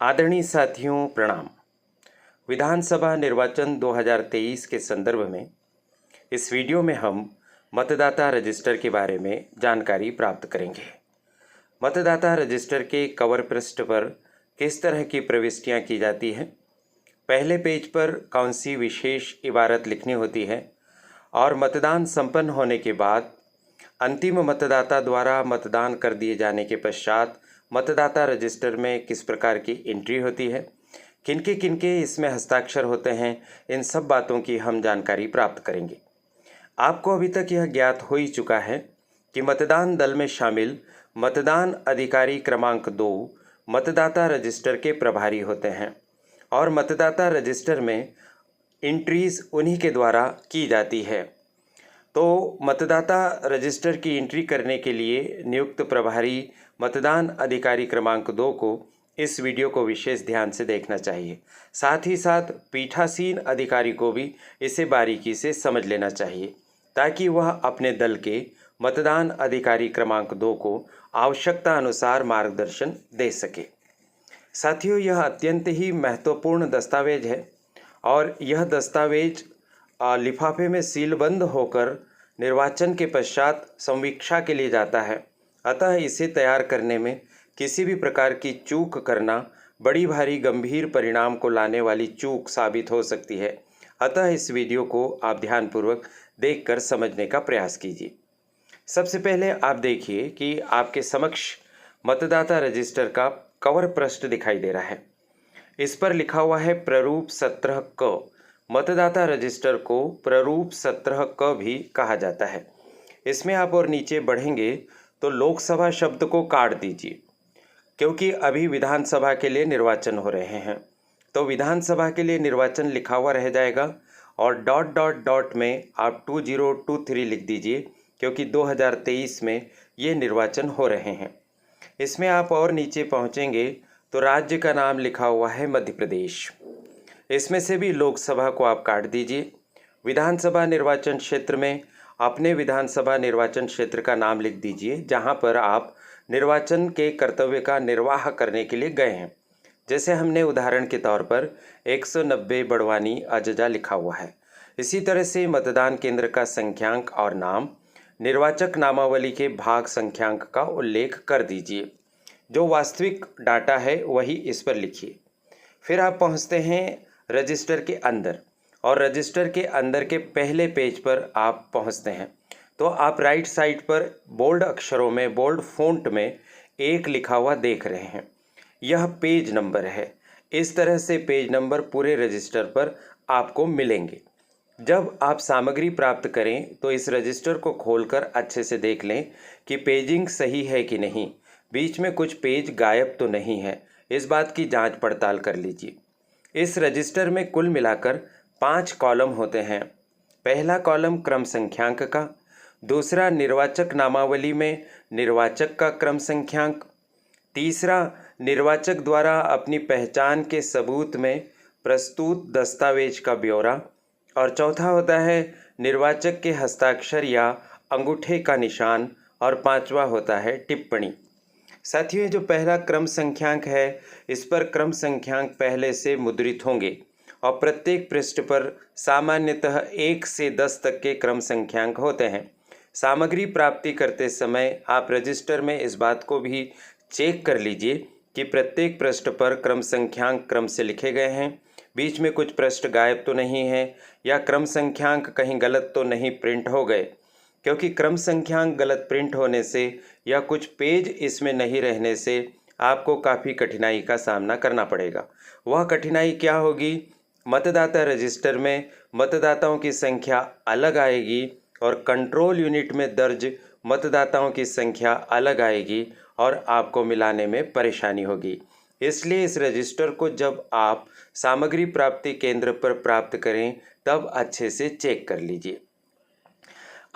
आदरणीय साथियों प्रणाम। विधानसभा निर्वाचन 2023 के संदर्भ में इस वीडियो में हम मतदाता रजिस्टर के बारे में जानकारी प्राप्त करेंगे। मतदाता रजिस्टर के कवर पृष्ठ पर किस तरह की प्रविष्टियां की जाती हैं, पहले पेज पर कौन सी विशेष इबारत लिखनी होती है और मतदान संपन्न होने के बाद अंतिम मतदाता द्वारा मतदान कर दिए जाने के पश्चात मतदाता रजिस्टर में किस प्रकार की एंट्री होती है, किनके इसमें हस्ताक्षर होते हैं, इन सब बातों की हम जानकारी प्राप्त करेंगे। आपको अभी तक यह ज्ञात हो ही चुका है कि मतदान दल में शामिल मतदान अधिकारी क्रमांक 2 मतदाता रजिस्टर के प्रभारी होते हैं और मतदाता रजिस्टर में एंट्रीज उन्हीं के द्वारा की जाती है। तो मतदाता रजिस्टर की एंट्री करने के लिए नियुक्त प्रभारी मतदान अधिकारी क्रमांक 2 को इस वीडियो को विशेष ध्यान से देखना चाहिए। साथ ही साथ पीठासीन अधिकारी को भी इसे बारीकी से समझ लेना चाहिए ताकि वह अपने दल के मतदान अधिकारी क्रमांक 2 को आवश्यकता अनुसार मार्गदर्शन दे सके। साथियों, यह अत्यंत ही महत्वपूर्ण दस्तावेज है और यह दस्तावेज लिफाफे में सीलबंद होकर निर्वाचन के पश्चात संवीक्षा के लिए जाता है। अतः इसे तैयार करने में किसी भी प्रकार की चूक करना बड़ी भारी गंभीर परिणाम को लाने वाली चूक साबित हो सकती है। अतः इस वीडियो को आप ध्यानपूर्वक देखकर समझने का प्रयास कीजिए। सबसे पहले आप देखिए कि आपके समक्ष मतदाता रजिस्टर का कवर पृष्ठ दिखाई दे रहा है। इस पर लिखा हुआ है प्ररूप 17 क। मतदाता रजिस्टर को प्ररूप 17 क भी कहा जाता है। इसमें आप और नीचे बढ़ेंगे तो लोकसभा शब्द को काट दीजिए, क्योंकि अभी विधानसभा के लिए निर्वाचन हो रहे हैं। तो विधानसभा के लिए निर्वाचन लिखा हुआ रह जाएगा और डॉट डॉट डॉट में आप 2023 लिख दीजिए, क्योंकि 2023 में ये निर्वाचन हो रहे हैं। इसमें आप और नीचे पहुँचेंगे तो राज्य का नाम लिखा हुआ है मध्य प्रदेश। इसमें से भी लोकसभा को आप काट दीजिए। विधानसभा निर्वाचन क्षेत्र में अपने विधानसभा निर्वाचन क्षेत्र का नाम लिख दीजिए जहां पर आप निर्वाचन के कर्तव्य का निर्वाह करने के लिए गए हैं। जैसे हमने उदाहरण के तौर पर 190 बड़वानी अजजा लिखा हुआ है। इसी तरह से मतदान केंद्र का संख्यांक और नाम निर्वाचक नामावली के भाग संख्यांक का उल्लेख कर दीजिए। जो वास्तविक डाटा है वही इस पर लिखिए। फिर आप पहुंचते हैं रजिस्टर के अंदर और रजिस्टर के अंदर के पहले पेज पर आप पहुंचते हैं तो आप राइट साइड पर बोल्ड अक्षरों में, बोल्ड फ़ॉन्ट में 1 लिखा हुआ देख रहे हैं। यह पेज नंबर है। इस तरह से पेज नंबर पूरे रजिस्टर पर आपको मिलेंगे। जब आप सामग्री प्राप्त करें तो इस रजिस्टर को खोलकर अच्छे से देख लें कि पेजिंग सही है कि नहीं, बीच में कुछ पेज गायब तो नहीं है। इस बात की जांच पड़ताल कर लीजिए। इस रजिस्टर में कुल मिलाकर 5 कॉलम होते हैं। पहला कॉलम क्रम संख्यांक का, दूसरा निर्वाचक नामावली में निर्वाचक का क्रम संख्यांक, तीसरा निर्वाचक द्वारा अपनी पहचान के सबूत में प्रस्तुत दस्तावेज का ब्यौरा और चौथा होता है निर्वाचक के हस्ताक्षर या अंगूठे का निशान और 5वां होता है टिप्पणी। साथियों, जो पहला क्रम संख्यांक है इस पर क्रम संख्यांक पहले से मुद्रित होंगे और प्रत्येक पृष्ठ पर सामान्यतः 1 से 10 तक के क्रम संख्यांक होते हैं। सामग्री प्राप्ति करते समय आप रजिस्टर में इस बात को भी चेक कर लीजिए कि प्रत्येक पृष्ठ पर क्रम संख्यांक क्रम से लिखे गए हैं, बीच में कुछ पृष्ठ गायब तो नहीं है या क्रम संख्यांक कहीं गलत तो नहीं प्रिंट हो गए, क्योंकि क्रम संख्यांक गलत प्रिंट होने से या कुछ पेज इसमें नहीं रहने से आपको काफ़ी कठिनाई का सामना करना पड़ेगा। वह कठिनाई क्या होगी? मतदाता रजिस्टर में मतदाताओं की संख्या अलग आएगी और कंट्रोल यूनिट में दर्ज मतदाताओं की संख्या अलग आएगी और आपको मिलाने में परेशानी होगी। इसलिए इस रजिस्टर को जब आप सामग्री प्राप्ति केंद्र पर प्राप्त करें तब अच्छे से चेक कर लीजिए।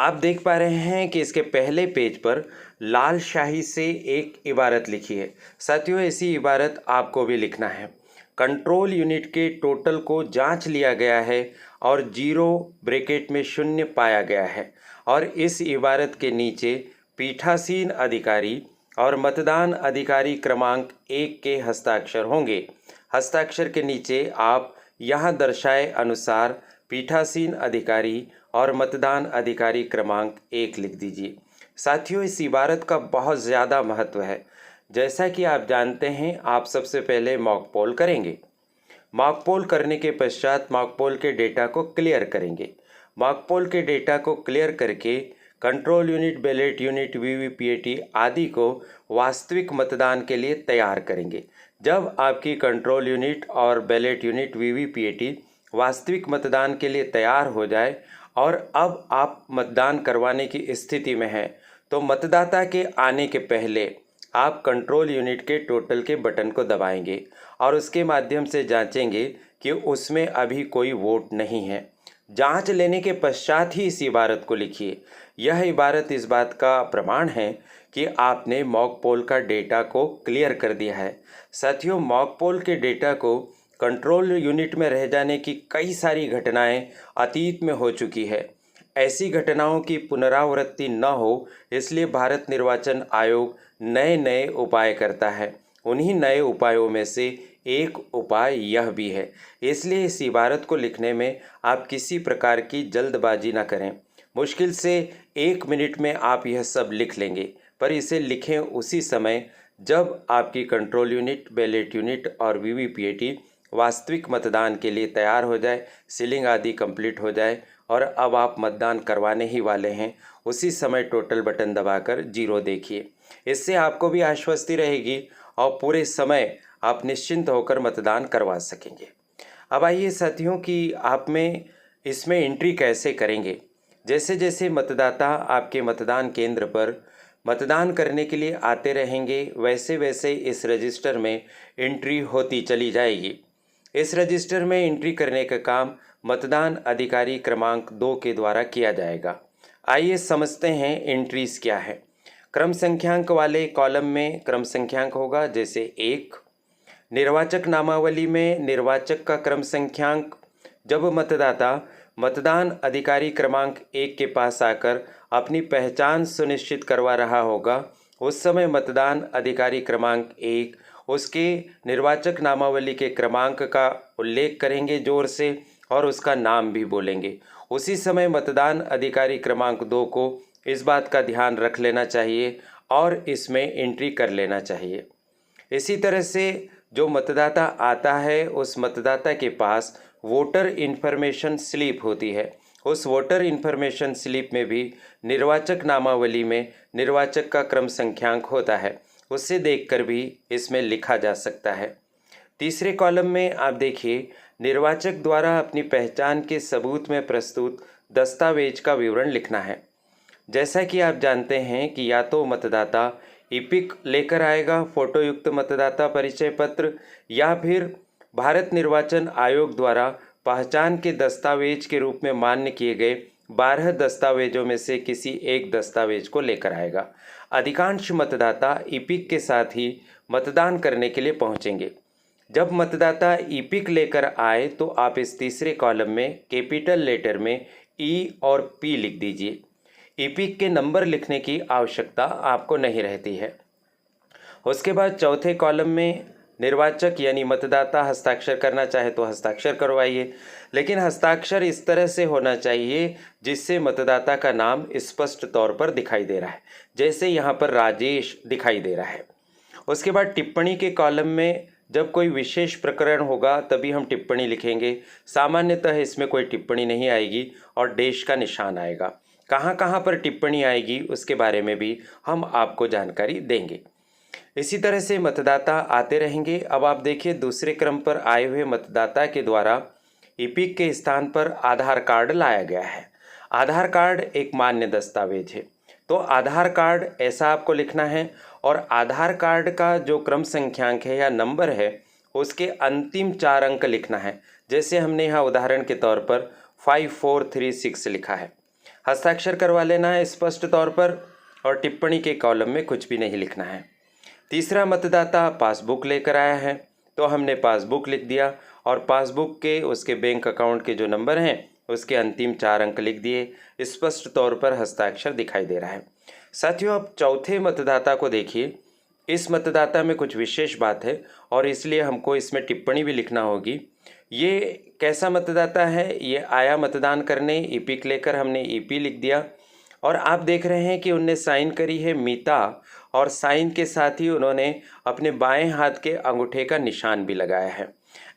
आप देख पा रहे हैं कि इसके पहले पेज पर लाल स्याही से एक इबारत लिखी है। साथियों, ऐसी इबारत आपको भी लिखना है। कंट्रोल यूनिट के टोटल को जांच लिया गया है और 0 ब्रैकेट में 0 पाया गया है और इस इबारत के नीचे पीठासीन अधिकारी और मतदान अधिकारी क्रमांक 1 के हस्ताक्षर होंगे। हस्ताक्षर के नीचे आप यहाँ दर्शाए अनुसार पीठासीन अधिकारी और मतदान अधिकारी क्रमांक 1 लिख दीजिए। साथियों, इस इबारत का बहुत ज़्यादा महत्व है। जैसा कि आप जानते हैं, आप सबसे पहले मॉक पोल करेंगे। मॉक पोल करने के पश्चात मॉक पोल के डेटा को क्लियर करेंगे। मॉक पोल के डेटा को क्लियर करके control unit, ballot unit, VVPAT आदि को वास्तविक मतदान के लिए तैयार करेंगे। जब आपकी कंट्रोल यूनिट और बैलेट यूनिट, वीवीपीएटी वास्तविक मतदान के लिए तैयार हो जाए और अब आप मतदान करवाने की स्थिति में हैं, तो मतदाता के आने के पहले आप कंट्रोल यूनिट के टोटल के बटन को दबाएंगे और उसके माध्यम से जांचेंगे कि उसमें अभी कोई वोट नहीं है। जांच लेने के पश्चात ही इस इबारत को लिखिए। यह इबारत इस बात का प्रमाण है कि आपने मॉक पोल का डेटा को क्लियर कर दिया है। साथियों, मॉक पोल के डेटा को कंट्रोल यूनिट में रह जाने की कई सारी घटनाएं अतीत में हो चुकी है। ऐसी घटनाओं की पुनरावृत्ति न हो, इसलिए भारत निर्वाचन आयोग नए नए उपाय करता है। उन्हीं नए उपायों में से एक उपाय यह भी है। इसलिए इस इबारत को लिखने में आप किसी प्रकार की जल्दबाजी न करें। मुश्किल से 1 मिनट में आप यह सब लिख लेंगे, पर इसे लिखें उसी समय जब आपकी कंट्रोल यूनिट, बैलेट यूनिट और वीवीपीएटी वास्तविक मतदान के लिए तैयार हो जाए, सीलिंग आदि कंप्लीट हो जाए और अब आप मतदान करवाने ही वाले हैं। उसी समय टोटल बटन दबाकर 0 देखिए। इससे आपको भी आश्वस्ति रहेगी और पूरे समय आप निश्चिंत होकर मतदान करवा सकेंगे। अब आइए साथियों कि आप में इसमें एंट्री कैसे करेंगे। जैसे जैसे मतदाता आपके मतदान केंद्र पर मतदान करने के लिए आते रहेंगे, वैसे वैसे इस रजिस्टर में एंट्री होती चली जाएगी। इस रजिस्टर में एंट्री करने का काम मतदान अधिकारी क्रमांक 2 के द्वारा किया जाएगा। आइए समझते हैं एंट्रीज क्या है। क्रम संख्यांक वाले कॉलम में क्रम संख्यांक होगा, जैसे 1। निर्वाचक नामावली में निर्वाचक का क्रम संख्यांक। जब मतदाता मतदान अधिकारी क्रमांक 1 के पास आकर अपनी पहचान सुनिश्चित करवा रहा होगा, उस समय मतदान अधिकारी क्रमांक 1 उसके निर्वाचक नामावली के क्रमांक का उल्लेख करेंगे जोर से और उसका नाम भी बोलेंगे। उसी समय मतदान अधिकारी क्रमांक 2 को इस बात का ध्यान रख लेना चाहिए और इसमें एंट्री कर लेना चाहिए। इसी तरह से जो मतदाता आता है, उस मतदाता के पास वोटर इन्फॉर्मेशन स्लिप होती है। उस वोटर इन्फॉर्मेशन स्लिप में भी निर्वाचक नामावली में निर्वाचक का क्रम संख्यांक होता है। उससे देखकर भी इसमें लिखा जा सकता है। तीसरे कॉलम में आप देखिए, निर्वाचक द्वारा अपनी पहचान के सबूत में प्रस्तुत दस्तावेज का विवरण लिखना है। जैसा कि आप जानते हैं कि या तो मतदाता ईपिक लेकर आएगा, फोटोयुक्त मतदाता परिचय पत्र, या फिर भारत निर्वाचन आयोग द्वारा पहचान के दस्तावेज के रूप में मान्य किए गए 12 दस्तावेजों में से किसी एक दस्तावेज को लेकर आएगा। अधिकांश मतदाता ईपिक के साथ ही मतदान करने के लिए पहुंचेंगे। जब मतदाता ईपिक लेकर आए तो आप इस तीसरे कॉलम में कैपिटल लेटर में ई और पी लिख दीजिए। ईपिक के नंबर लिखने की आवश्यकता आपको नहीं रहती है। उसके बाद चौथे कॉलम में निर्वाचक यानी मतदाता हस्ताक्षर करना चाहे तो हस्ताक्षर करवाइए, लेकिन हस्ताक्षर इस तरह से होना चाहिए जिससे मतदाता का नाम स्पष्ट तौर पर दिखाई दे रहा है, जैसे यहाँ पर राजेश दिखाई दे रहा है। उसके बाद टिप्पणी के कॉलम में जब कोई विशेष प्रकरण होगा तभी हम टिप्पणी लिखेंगे। सामान्यतः इसमें कोई टिप्पणी नहीं आएगी और डैश का निशान आएगा। कहाँ कहाँ पर टिप्पणी आएगी उसके बारे में भी हम आपको जानकारी देंगे। इसी तरह से मतदाता आते रहेंगे। अब आप देखिए, दूसरे क्रम पर आए हुए मतदाता के द्वारा ईपिक के स्थान पर आधार कार्ड लाया गया है। आधार कार्ड एक मान्य दस्तावेज है, तो आधार कार्ड ऐसा आपको लिखना है और आधार कार्ड का जो क्रम संख्यांक है या नंबर है उसके अंतिम 4 अंक लिखना है। जैसे हमने यहाँ उदाहरण के तौर पर 5436 लिखा है। हस्ताक्षर करवा लेना है स्पष्ट तौर पर और टिप्पणी के कॉलम में कुछ भी नहीं लिखना है। तीसरा मतदाता पासबुक लेकर आया है, तो हमने पासबुक लिख दिया और पासबुक के उसके बैंक अकाउंट के जो नंबर हैं उसके अंतिम 4 अंक लिख दिए। स्पष्ट तौर पर हस्ताक्षर दिखाई दे रहा है। साथियों, अब चौथे मतदाता को देखिए। इस मतदाता में कुछ विशेष बात है और इसलिए हमको इसमें टिप्पणी भी लिखना होगी। ये कैसा मतदाता है? ये आया मतदान करने, ईपिक लेकर हमने ईपी लिख दिया और आप देख रहे हैं कि उनने साइन करी है मीता और साइन के साथ ही उन्होंने अपने बाएं हाथ के अंगूठे का निशान भी लगाया है।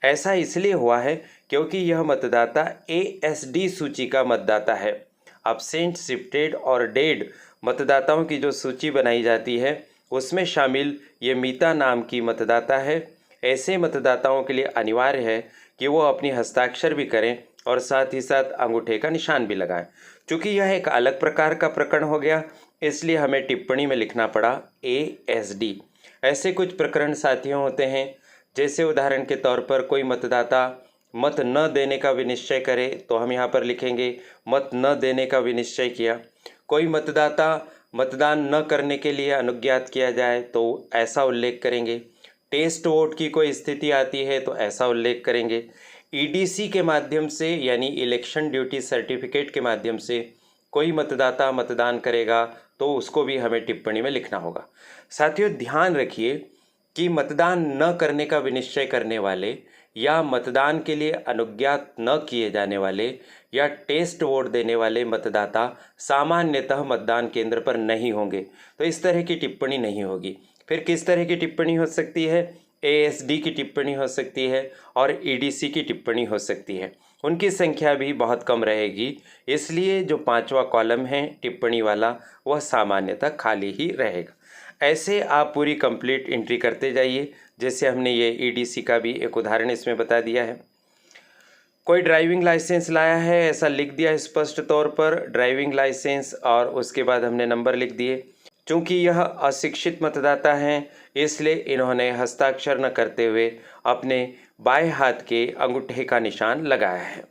ऐसा इसलिए हुआ है क्योंकि यह मतदाता ASD सूची का मतदाता है। अब्सेंट, शिफ्टेड और डेड मतदाताओं की जो सूची बनाई जाती है उसमें शामिल ये मीता नाम की मतदाता है। ऐसे मतदाताओं के लिए अनिवार्य है कि वो अपनी हस्ताक्षर भी करें और साथ ही साथ अंगूठे का निशान भी लगाएं। चूँकि यह एक अलग प्रकार का प्रकरण हो गया इसलिए हमें टिप्पणी में लिखना पड़ा ASD। ऐसे कुछ प्रकरण साथियों होते हैं, जैसे उदाहरण के तौर पर कोई मतदाता मत न देने का विनिश्चय करे तो हम यहाँ पर लिखेंगे मत न देने का विनिश्चय किया। कोई मतदाता मतदान न करने के लिए अनुज्ञात किया जाए तो ऐसा उल्लेख करेंगे। टेस्ट वोट की कोई स्थिति आती है तो ऐसा उल्लेख करेंगे। EDC के माध्यम से यानी इलेक्शन ड्यूटी सर्टिफिकेट के माध्यम से कोई मतदाता मतदान करेगा तो उसको भी हमें टिप्पणी में लिखना होगा। साथियों ध्यान रखिए कि मतदान न करने का विनिश्चय करने वाले या मतदान के लिए अनुज्ञात न किए जाने वाले या टेस्ट वोट देने वाले मतदाता सामान्यतः मतदान केंद्र पर नहीं होंगे, तो इस तरह की टिप्पणी नहीं होगी। फिर किस तरह की टिप्पणी हो सकती है? ASD की टिप्पणी हो सकती है और EDC की टिप्पणी हो सकती है। उनकी संख्या भी बहुत कम रहेगी, इसलिए जो 5वां कॉलम है टिप्पणी वाला वह सामान्यतः खाली ही रहेगा। ऐसे आप पूरी कंप्लीट एंट्री करते जाइए, जैसे हमने ये EDC का भी एक उदाहरण इसमें बता दिया है। कोई ड्राइविंग लाइसेंस लाया है, ऐसा लिख दिया स्पष्ट तौर पर ड्राइविंग लाइसेंस और उसके बाद हमने नंबर लिख दिए। चूँकि यह अशिक्षित मतदाता हैं इसलिए इन्होंने हस्ताक्षर न करते हुए अपने बाएं हाथ के अंगूठे का निशान लगाया है।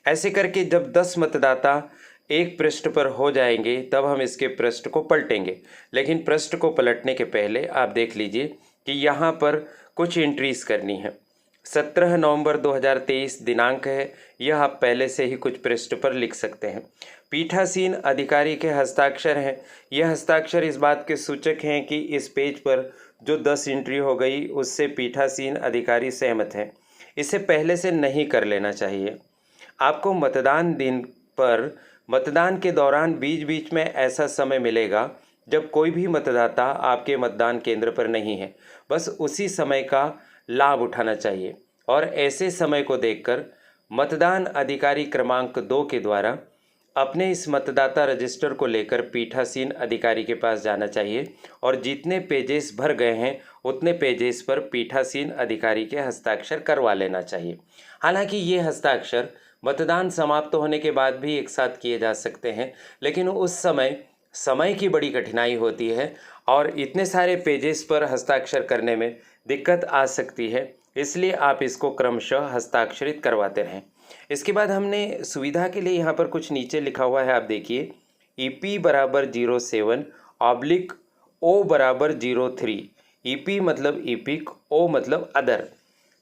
ऐसे करके जब 10 मतदाता एक पृष्ठ पर हो जाएंगे तब हम इसके पृष्ठ को पलटेंगे। लेकिन पृष्ठ को पलटने के पहले आप देख लीजिए कि यहाँ पर कुछ एंट्रीज करनी है। 17 नवंबर 2023 दिनांक है, यह आप पहले से ही कुछ पृष्ठ पर लिख सकते हैं। पीठासीन अधिकारी के हस्ताक्षर हैं। यह हस्ताक्षर इस बात के सूचक हैं कि इस पेज पर जो 10 एंट्री हो गई उससे पीठासीन अधिकारी सहमत हैं। इसे पहले से नहीं कर लेना चाहिए। आपको मतदान दिन पर मतदान के दौरान बीच बीच में ऐसा समय मिलेगा जब कोई भी मतदाता आपके मतदान केंद्र पर नहीं है, बस उसी समय का लाभ उठाना चाहिए और ऐसे समय को देखकर मतदान अधिकारी क्रमांक 2 के द्वारा अपने इस मतदाता रजिस्टर को लेकर पीठासीन अधिकारी के पास जाना चाहिए और जितने पेजेस भर गए हैं उतने पेजेस पर पीठासीन अधिकारी के हस्ताक्षर करवा लेना चाहिए। हालांकि ये हस्ताक्षर मतदान समाप्त होने के बाद भी एक साथ किए जा सकते हैं, लेकिन उस समय की बड़ी कठिनाई होती है और इतने सारे पेजेस पर हस्ताक्षर करने में दिक्कत आ सकती है, इसलिए आप इसको क्रमशः हस्ताक्षरित करवाते रहें। इसके बाद हमने सुविधा के लिए यहाँ पर कुछ नीचे लिखा हुआ है, आप देखिए EP बराबर 07/O बराबर 03। EP मतलब ईपिक, O मतलब अदर।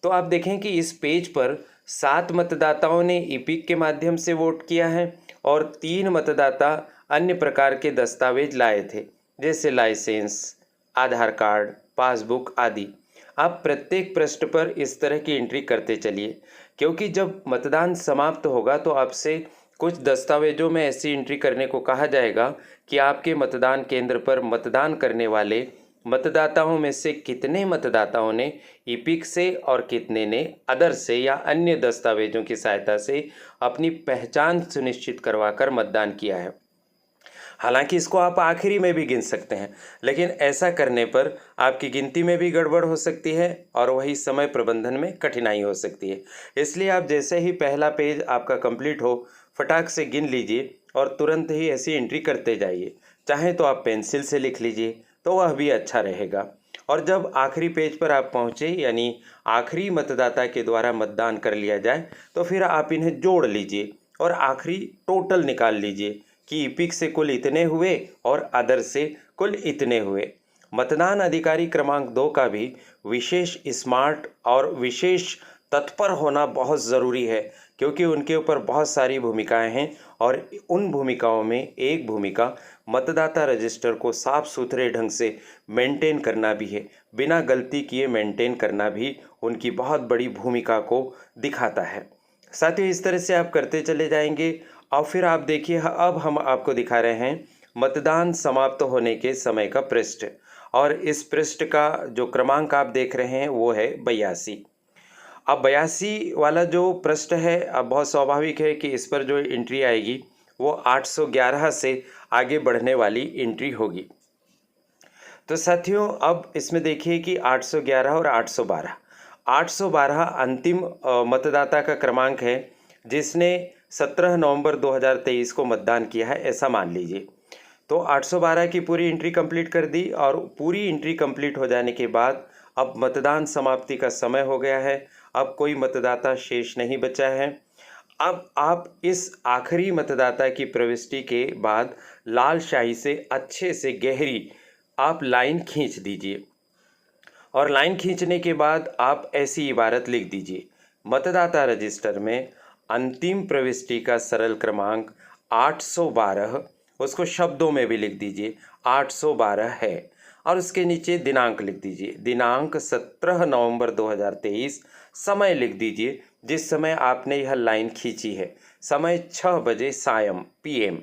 तो आप देखें कि इस पेज पर 7 मतदाताओं ने ईपिक के माध्यम से वोट किया है और 3 मतदाता अन्य प्रकार के दस्तावेज लाए थे, जैसे लाइसेंस, आधार कार्ड, पासबुक आदि। आप प्रत्येक पृष्ठ पर इस तरह की एंट्री करते चलिए, क्योंकि जब मतदान समाप्त होगा तो आपसे कुछ दस्तावेजों में ऐसी एंट्री करने को कहा जाएगा कि आपके मतदान केंद्र पर मतदान करने वाले मतदाताओं में से कितने मतदाताओं ने ईपिक से और कितने ने अदर से या अन्य दस्तावेजों की सहायता से अपनी पहचान सुनिश्चित करवाकर मतदान किया है। हालांकि इसको आप आखिरी में भी गिन सकते हैं, लेकिन ऐसा करने पर आपकी गिनती में भी गड़बड़ हो सकती है और वही समय प्रबंधन में कठिनाई हो सकती है। इसलिए आप जैसे ही पहला पेज आपका कंप्लीट हो फटाक से गिन लीजिए और तुरंत ही ऐसी एंट्री करते जाइए। चाहे तो आप पेंसिल से लिख लीजिए तो वह भी अच्छा रहेगा। और जब आखिरी पेज पर आप पहुँचे यानी आखिरी मतदाता के द्वारा मतदान कर लिया जाए तो फिर आप इन्हें जोड़ लीजिए और आखिरी टोटल निकाल लीजिए कि ईपिक से कुल इतने हुए और अदर से कुल इतने हुए। मतदान अधिकारी क्रमांक 2 का भी विशेष स्मार्ट और विशेष तत्पर होना बहुत ज़रूरी है, क्योंकि उनके ऊपर बहुत सारी भूमिकाएं हैं और उन भूमिकाओं में एक भूमिका मतदाता रजिस्टर को साफ सुथरे ढंग से मेंटेन करना भी है, बिना गलती किए मेंटेन करना भी उनकी बहुत बड़ी भूमिका को दिखाता है। साथियों, इस तरह से आप करते चले जाएंगे और फिर आप देखिए, अब हम आपको दिखा रहे हैं मतदान समाप्त होने के समय का पृष्ठ, और इस पृष्ठ का जो क्रमांक आप देख रहे हैं वो है 82। अब 82 वाला जो पृष्ठ है, अब बहुत स्वाभाविक है कि इस पर जो एंट्री आएगी वो 811 से आगे बढ़ने वाली एंट्री होगी। तो साथियों, अब इसमें देखिए कि 811 और 812 अंतिम मतदाता का क्रमांक है जिसने 17 नवंबर 2023 को मतदान किया है, ऐसा मान लीजिए। तो 812 की पूरी एंट्री कंप्लीट कर दी, और पूरी एंट्री कंप्लीट हो जाने के बाद अब मतदान समाप्ति का समय हो गया है। अब कोई मतदाता शेष नहीं बचा है। अब आप इस आखिरी मतदाता की प्रविष्टि के बाद लाल शाही से अच्छे से गहरी आप लाइन खींच दीजिए, और लाइन खींचने के बाद आप ऐसी इबारत लिख दीजिए, मतदाता रजिस्टर में अंतिम प्रविष्टि का सरल क्रमांक 812, उसको शब्दों में भी लिख दीजिए 812 है, और उसके नीचे दिनांक लिख दीजिए, दिनांक 17 नवंबर 2023, समय लिख दीजिए जिस समय आपने यह लाइन खींची है, समय 6 बजे सायं PM।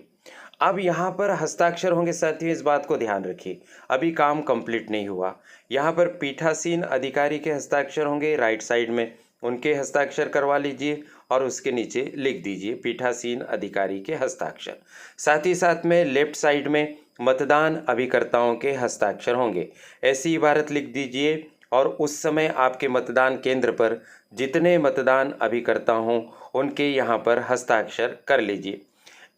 अब यहाँ पर हस्ताक्षर होंगे साथियों, इस बात को ध्यान रखिए, अभी काम कंप्लीट नहीं हुआ। यहाँ पर पीठासीन अधिकारी के हस्ताक्षर होंगे, राइट साइड में उनके हस्ताक्षर करवा लीजिए और उसके नीचे लिख दीजिए पीठासीन अधिकारी के हस्ताक्षर। साथ ही साथ में लेफ्ट साइड में मतदान अभिकर्ताओं के हस्ताक्षर होंगे, ऐसी इबारत लिख दीजिए, और उस समय आपके मतदान केंद्र पर जितने मतदान अभिकर्ता हों उनके यहाँ पर हस्ताक्षर कर लीजिए।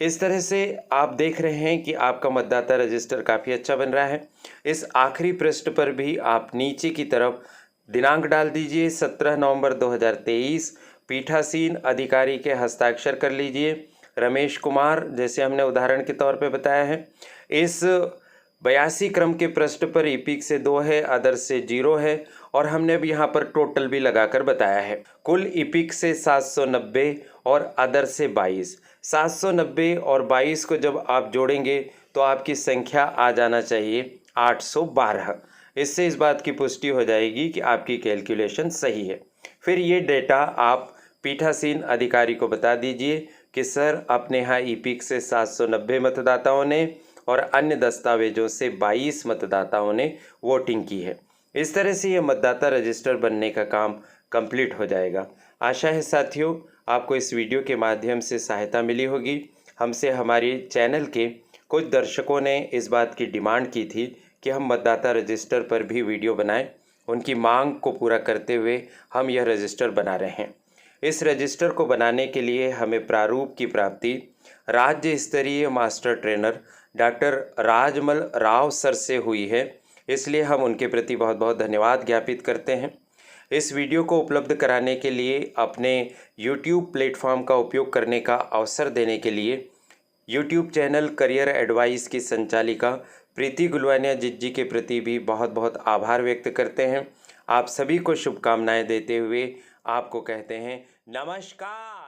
इस तरह से आप देख रहे हैं कि आपका मतदाता रजिस्टर काफ़ी अच्छा बन रहा है। इस आखिरी पृष्ठ पर भी आप नीचे की तरफ दिनांक डाल दीजिए 17 नवंबर 2023, पीठासीन अधिकारी के हस्ताक्षर कर लीजिए रमेश कुमार, जैसे हमने उदाहरण के तौर पे बताया है। इस 82 क्रम के पृष्ठ पर ईपिक से 2 है, अदर से 0 है, और हमने अब यहाँ पर टोटल भी लगाकर बताया है। कुल ईपिक से 790 और अदर से 22। 790 और 22 को जब आप जोड़ेंगे तो आपकी संख्या आ जाना चाहिए 812। इससे इस बात की पुष्टि हो जाएगी कि आपकी कैलकुलेशन सही है। फिर ये डेटा आप पीठासीन अधिकारी को बता दीजिए कि सर अपने यहाँ ईपिक से 790 मतदाताओं ने और अन्य दस्तावेजों से 22 मतदाताओं ने वोटिंग की है। इस तरह से ये मतदाता रजिस्टर बनने का काम कंप्लीट हो जाएगा। आशा है साथियों आपको इस वीडियो के माध्यम से सहायता मिली होगी। हमसे हमारे चैनल के कुछ दर्शकों ने इस बात की डिमांड की थी कि हम मतदाता रजिस्टर पर भी वीडियो बनाएं। उनकी मांग को पूरा करते हुए हम यह रजिस्टर बना रहे हैं। इस रजिस्टर को बनाने के लिए हमें प्रारूप की प्राप्ति राज्य स्तरीय master trainer doctor Rajmal Rao sir से हुई है, इसलिए हम उनके प्रति बहुत बहुत धन्यवाद ज्ञापित करते हैं। इस वीडियो को उपलब्ध कराने के लिए, अपने YouTube प्लेटफॉर्म का उपयोग करने का अवसर देने के लिए YouTube चैनल करियर एडवाइस की संचालिका प्रीति गुलवानिया जी के प्रति भी बहुत बहुत आभार व्यक्त करते हैं। आप सभी को शुभकामनाएं देते हुए आपको कहते हैं नमस्कार।